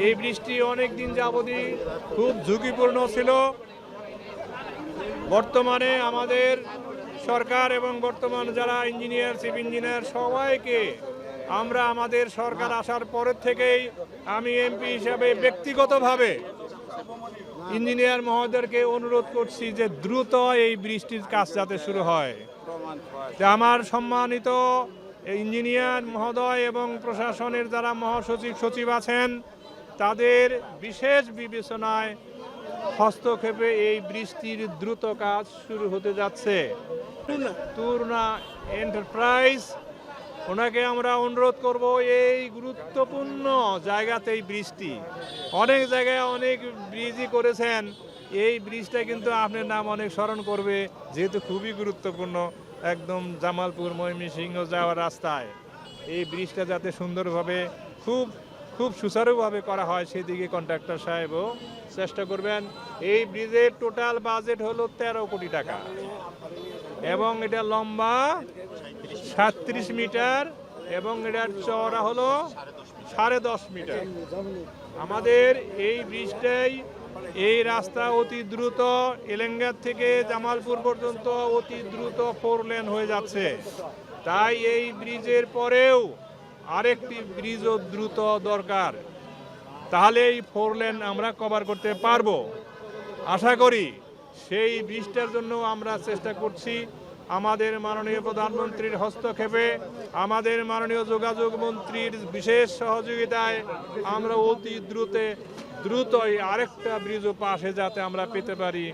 এই বৃষ্টি অনেক দিন যাবতই খুব ঝুঁকিপূর্ণ ছিল। বর্তমানে আমাদের সরকার এবং বর্তমান যারা ইঞ্জিনিয়ার, চিফ ইঞ্জিনিয়ার সবাইকে আমরা আমাদের সরকার আসার পরের থেকেই আমি এমপি হিসাবে ব্যক্তিগতভাবে ইঞ্জিনিয়ার মহোদয়কে অনুরোধ করছি যে দ্রুত এই বৃষ্টির কাজ যাতে শুরু হয়। আমার সম্মানিত ইঞ্জিনিয়ার মহোদয় এবং প্রশাসনের যারা মহাসচিব সচিব আছেন তাদের বিশেষ বিবেচনায় হস্তক্ষেপে এই বৃষ্টির দ্রুত কাজ শুরু হতে যাচ্ছে। তুরনা এন্টারপ্রাইজ ওনাকে আমরা অনুরোধ করব, এই গুরুত্বপূর্ণ জায়গাতেই বৃষ্টি, অনেক জায়গায় অনেক ব্রিজই করেছেন, এই ব্রিজটা কিন্তু আপনার নাম অনেক স্মরণ করবে, যেহেতু খুবই গুরুত্বপূর্ণ একদম জামালপুর ময়মনসিংহ যাওয়ার রাস্তায়। এই ব্রিজটা যাতে সুন্দরভাবে খুব সুচারুভাবে করা হয় সেদিকে কন্ট্রাক্টর সাহেবও চেষ্টা করবেন। এই ব্রিজের টোটাল বাজেট হলো 13 কোটি টাকা এবং এটা লম্বা 37 মিটার এবং এটার চওড়া হলো 10.5 মিটার। আমাদের এই ব্রিজটাই এই রাস্তা অতি দ্রুত এলেঙ্গার থেকে জামালপুর পর্যন্ত অতি দ্রুত 4 লেন হয়ে যাচ্ছে। তাই এই ব্রিজের পরেও আরেকটি ব্রিজও দ্রুত দরকার, তাহলে এই 4 লেন আমরা কভার করতে পারবো। আশা করি সেই ব্রিজটার জন্য আমরা চেষ্টা করছি আমাদের মাননীয় প্রধানমন্ত্রীর হস্তক্ষেপে, আমাদের মাননীয় যোগাযোগ মন্ত্রীর বিশেষ সহযোগিতায় আমরা অতি দ্রুতই আরেকটা ব্রিজও পাশে যাতে আমরা পেতে পারি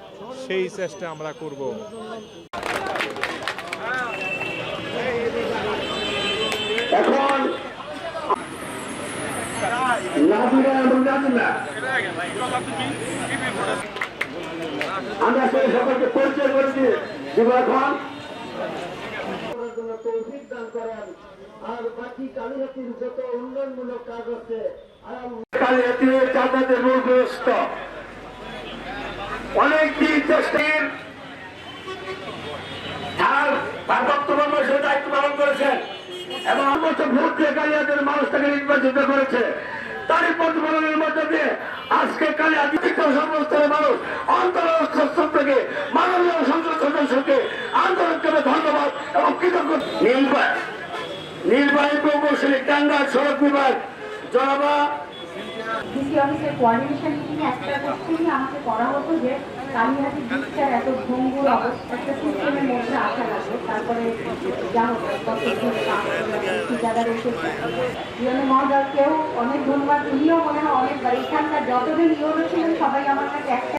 সেই চেষ্টা আমরা করব। এখন আমরা সেই সকলকে পরিচয় করেছি এখন তৌফিক দান করেন। আর বাকি কালিহাতির যত উন্নয়নমূলক কাজ আছে কালিহাতির যাতায়াতের রোগগ্রস্ত অনেকদিন চেষ্টার বক্তব্য সে দায়িত্ব পালন করেছেন এবং অবশ্য ভোট দিয়ে কালিহাতির মানুষ তাকে নির্বাচিত করেছে। তারই প্রতিফলনের মধ্যে দিয়ে আজকে কালিহাতি সর্বস্তরের মানুষ অন্তর থেকে মাননীয় সংসদ সদস্যকে আন্তরিকভাবে ধন্যবাদ এবং কৃতজ্ঞ। নির্বাহী প্রকৌশলী টাঙ্গাইল সড়ক বিভাগ জনাবা ডিসি অফিসের কোঅর্ডিনেশন মিটিং একটা কোশ্চেনই আমাকে করা হতো যে কালিহাতি ব্রিজটার এত ভঙ্গুর অবস্থা একটা সিস্টেমের মধ্যে আসা লাগে, তারপরে যা হোক ঠিকাদার এসেছে মহোদয়কেও অনেক ধন্যবাদ। উনিও মনে হয় অনেকবার এখানকার যতদিন ইউরো ছিলেন সবাই আমার কাছে একটা